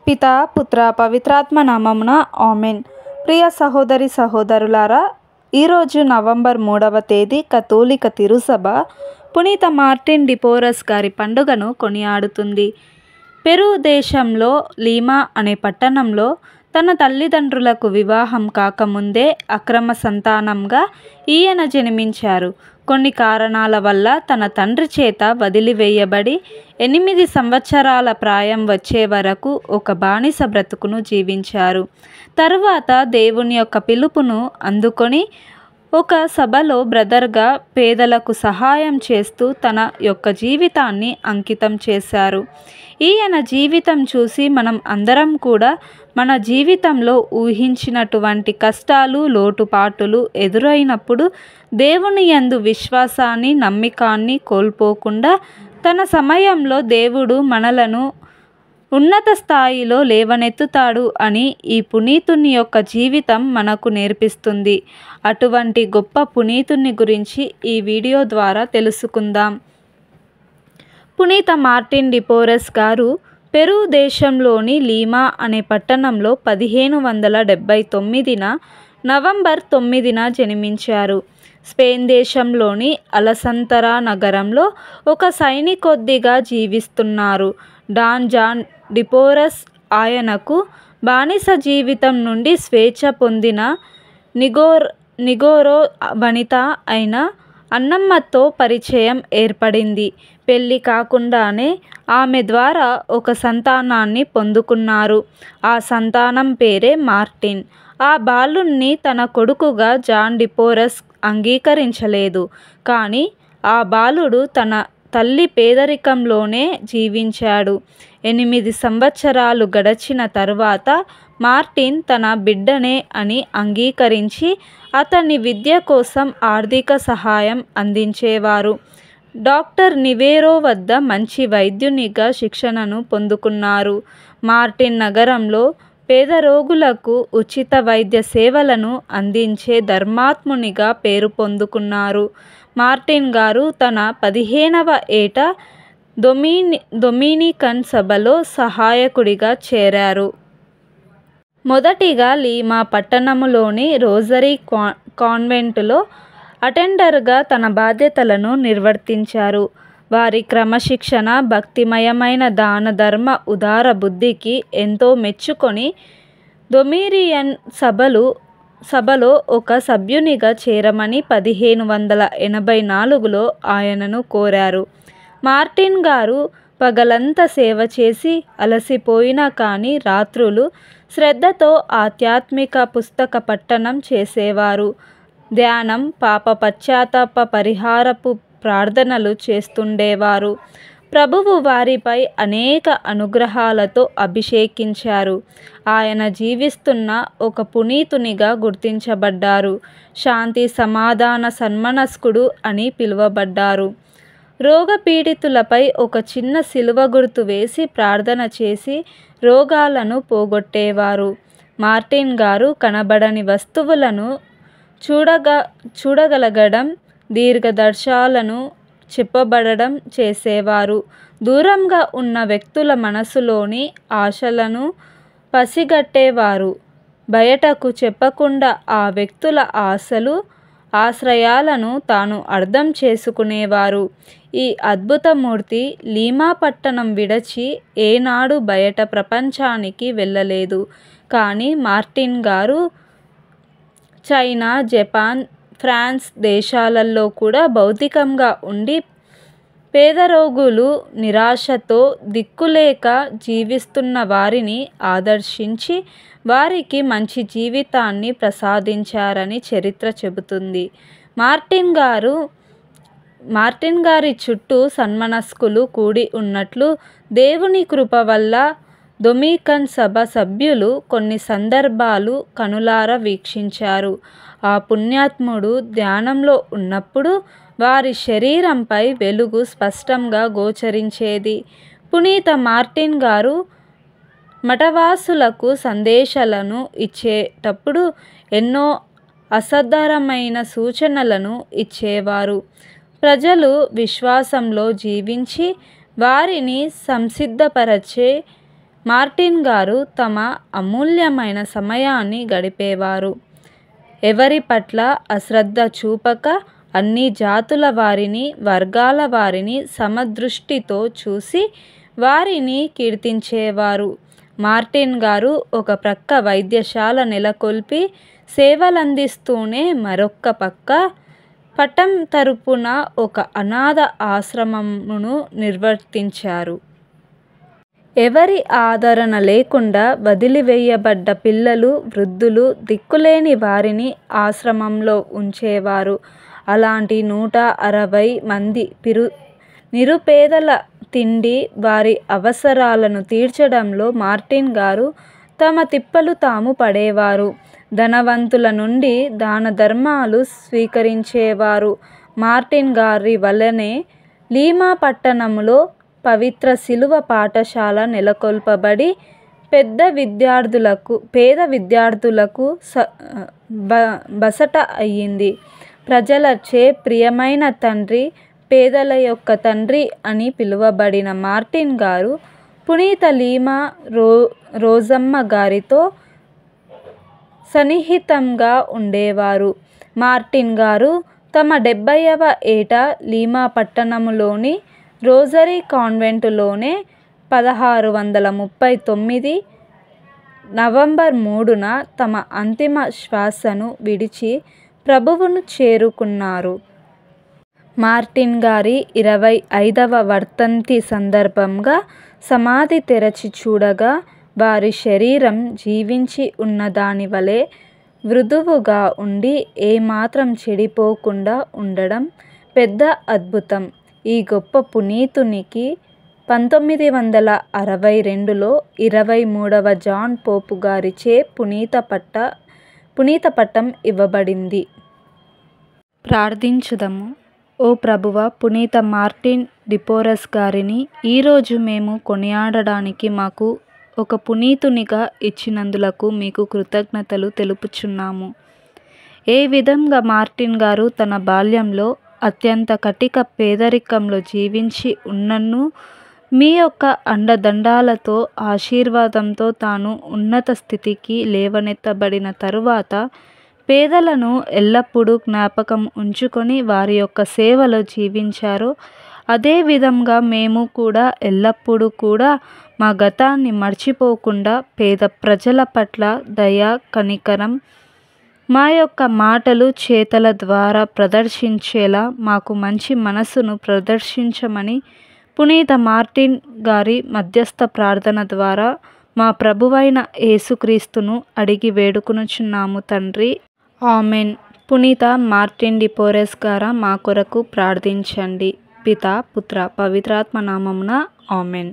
పితా పుత్ర పవిత్రాత్మ నామమున ఆమెన్. ప్రియ సహోదరి సహోదరులారా, ఈరోజు నవంబర్ 3వ తేదీ కథోలిక తిరుసభ పునీత మార్టిన్ డి పోరస్ గారి పండుగను కొనియాడుతుంది. పెరు దేశంలో లీమా అనే పట్టణంలో తన తల్లిదండ్రులకు వివాహం కాకముందే అక్రమ సంతానంగా ఈయన జన్మించారు. కొన్ని కారణాల వల్ల తన తండ్రి చేత వదిలివేయబడి 8 సంవత్సరాల ప్రాయం వచ్చే వరకు ఒక బానిస బ్రతుకును జీవించారు. తరువాత దేవుని యొక్క పిలుపును అందుకొని ఒక సభలో బ్రదర్గా పేదలకు సహాయం చేస్తూ తన యొక్క జీవితాన్ని అంకితం చేశారు. ఈయన జీవితం చూసి మనం అందరం కూడా మన జీవితంలో ఊహించినటువంటి కష్టాలు, లోటుపాటులు ఎదురైనప్పుడు దేవుని యందు విశ్వాసాన్ని, నమ్మికాన్ని కోల్పోకుండా తన సమయంలో దేవుడు మనలను ఉన్నత స్థాయిలో లేవనెత్తుతాడు అని ఈ పునీతుని యొక్క జీవితం మనకు నేర్పిస్తుంది. అటువంటి గొప్ప పునీతుని గురించి ఈ వీడియో ద్వారా తెలుసుకుందాం. పునీత మార్టిన్ డి పోరస్ గారు పెరు దేశంలోని లీమా అనే పట్టణంలో 1579న నవంబర్ 9న జన్మించారు. స్పెయిన్ దేశంలోని అలసంతరా నగరంలో ఒక సైనికొద్దిగా జీవిస్తున్నారు. డాన్ జాన్ డి పోరస్ ఆయనకు బానిస జీవితం నుండి స్వేచ్ఛ పొందిన నిగోరో వనిత అయిన అన్నమ్మతో పరిచయం ఏర్పడింది. పెళ్లి కాకుండానే ఆమె ద్వారా ఒక సంతానాన్ని పొందుకున్నారు. ఆ సంతానం పేరే మార్టిన్. ఆ బాలుణ్ణి తన కొడుకుగా జాన్ డి పోరస్ అంగీకరించలేదు. కానీ ఆ బాలుడు తన తల్లి పేదరికంలోనే జీవించాడు. 8 సంవత్సరాలు గడిచిన తరువాత మార్టిన్ తన బిడ్డనే అని అంగీకరించి అతని విద్య కోసం ఆర్థిక సహాయం అందించేవారు. డాక్టర్ నివేరో వద్ద మంచి వైద్యునిగా శిక్షణను పొందుకున్నారు. మార్టిన్ నగరంలో పేద రోగులకు ఉచిత వైద్య సేవలను అందించే ధర్మాత్మునిగా పేరు పొందుకున్నారు. మార్టిన్ గారు తన 15వ ఏట డొమినికన్ సభలో సహాయకుడిగా చేరారు. మొదటిగా లీమా పట్టణములోని రోజరీ కాన్వెంటులో అటెండర్గా తన బాధ్యతలను నిర్వర్తించారు. వారి క్రమశిక్షణ, భక్తిమయమైన దాన ధర్మ ఉదార బుద్ధికి ఎంతో మెచ్చుకొని డొమినియన్ సభలో ఒక సభ్యునిగా చేరమని 1584లో ఆయనను కోరారు. మార్టిన్ గారు పగలంతా సేవ చేసి అలసిపోయినా కానీ రాత్రులు శ్రద్ధతో ఆధ్యాత్మిక పుస్తక పఠనం చేసేవారు. ధ్యానం, పాప పశ్చాత్తాప పరిహారపు ప్రార్థనలు చేస్తుండేవారు. ప్రభువు వారిపై అనేక అనుగ్రహాలతో అభిషేకించారు. ఆయన జీవిస్తున్న ఒక పునీతునిగా గుర్తించబడ్డారు. శాంతి సమాధాన సన్మనస్కుడు అని పిలువబడ్డారు. రోగపీడితులపై ఒక చిన్న సిలువ గుర్తు వేసి ప్రార్థన చేసి రోగాలను పోగొట్టేవారు. మార్టిన్ గారు కనబడని వస్తువులను చూడగలగడం, దీర్ఘదర్శాలను చెప్పబడడం చేసేవారు. దూరంగా ఉన్న వ్యక్తుల మనసులోని ఆశలను పసిగట్టేవారు. బయటకు చెప్పకుండా ఆ వ్యక్తుల ఆశలు, ఆశ్రయాలను తాను అర్థం చేసుకునేవారు. ఈ అద్భుతమూర్తి లీమా పట్టణం విడిచి ఏనాడు బయట ప్రపంచానికి వెళ్ళలేదు. కానీ మార్టిన్ గారు చైనా, జపాన్, ఫ్రాన్స్ దేశాలలో కూడా భౌతికంగా ఉండి పేద రోగులు, నిరాశతో దిక్కులేక జీవిస్తున్న వారిని ఆదర్శించి వారికి మంచి జీవితాన్ని ప్రసాదించారని చరిత్ర చెబుతుంది. మార్టిన్ గారి చుట్టూ సన్మనస్కులు కూడి ఉన్నట్లు దేవుని కృప వల్ల డొమినికన్ సభ సభ్యులు కొన్ని సందర్భాలు కనులారా వీక్షించారు. ఆ పుణ్యాత్ముడు ధ్యానంలో ఉన్నప్పుడు వారి శరీరంపై వెలుగు స్పష్టంగా గోచరించేది. పునీత మార్టిన్ గారు మఠవాసులకు సందేశాలను ఇచ్చేటప్పుడు ఎన్నో అసాధారణమైన సూచనలను ఇచ్చేవారు. ప్రజలు విశ్వాసంలో జీవించి వారిని సంసిద్ధపరచే మార్టిన్ గారు తమ అమూల్యమైన సమయాన్ని గడిపేవారు. ఎవరి పట్ల అశ్రద్ధ చూపక అన్ని జాతుల వారిని, వర్గాల వారిని సమదృష్టితో చూసి వారిని కీర్తించేవారు. మార్టిన్ గారు ఒక ప్రక్క వైద్యశాల నెలకొల్పి సేవలందిస్తూనే మరొక్క పక్క పట్టం తరపున ఒక అనాథ ఆశ్రమమును నిర్వర్తించారు. ఎవరి ఆదరణ లేకుండా వదిలివేయబడ్డ పిల్లలు, వృద్ధులు, దిక్కులేని వారిని ఆశ్రమంలో ఉంచేవారు. అలాంటి 160 మంది నిరుపేదల తిండి, వారి అవసరాలను తీర్చడంలో మార్టిన్ గారు తమ తిప్పలు తాము పడేవారు. ధనవంతుల నుండి దాన ధర్మాలు స్వీకరించేవారు. మార్టిన్ గారి వలనే లీమా పట్టణంలో పవిత్ర శిలువ పాఠశాల నెలకొల్పబడి పేద విద్యార్థులకు బసట అయ్యింది. ప్రజలచే ప్రియమైన తండ్రి, పేదల యొక్క తండ్రి అని పిలువబడిన మార్టిన్ గారు పునీత లీమా రోజమ్మ గారితో సన్నిహితంగా ఉండేవారు. మార్టిన్ గారు తమ 70వ ఏట లీమా పట్టణంలోని రోజరీ కాన్వెంటులోనే 1639 నవంబర్ 3న తమ అంతిమ శ్వాసను విడిచి ప్రభువును చేరుకున్నారు. మార్టిన్ గారి 25వ వర్ధంతి సందర్భంగా సమాధి తెరచి చూడగా వారి శరీరం జీవించి ఉన్నదాని వలె మృదువుగా ఉండి ఏమాత్రం చెడిపోకుండా ఉండడం పెద్ద అద్భుతం. ఈ గొప్ప పునీతునికి 1962లో 23వ జాన్ పోపు గారిచే పునీత పట్టం ఇవ్వబడింది. ప్రార్థించుదము. ఓ ప్రభువా, పునీత మార్టిన్ డిపోరస్ గారిని ఈరోజు మేము కొనియాడడానికి మాకు ఒక పునీతునిగా ఇచ్చినందులకు మీకు కృతజ్ఞతలు తెలుపుచున్నాము. ఏ విధంగా మార్టిన్ గారు తన బాల్యంలో అత్యంత కటిక పేదరికంలో జీవించి ఉన్నను మీ యొక్క అండదండాలతో, ఆశీర్వాదంతో తాను ఉన్నత స్థితికి లేవనెత్తబడిన తరువాత పేదలను ఎల్లప్పుడూ జ్ఞాపకం ఉంచుకొని వారి యొక్క సేవలో జీవించారో అదే విధంగా మేము కూడా ఎల్లప్పుడూ కూడా మా గతాన్ని మర్చిపోకుండా పేద ప్రజల పట్ల దయ, కనికరం మా యొక్క మాటలు, చేతల ద్వారా ప్రదర్శించేలా మాకు మంచి మనసును ప్రదర్శించమని పునీత మార్టిన్ గారి మధ్యస్థ ప్రార్థన ద్వారా మా ప్రభువైన యేసుక్రీస్తును అడిగి వేడుకొనుచున్నాము తండ్రి. ఆమెన్. పునీత మార్టిన్ డిపోరస్ గారా మా కొరకు ప్రార్థించండి. పితా, పుత్ర, పవిత్రాత్మ నామమున ఆమెన్.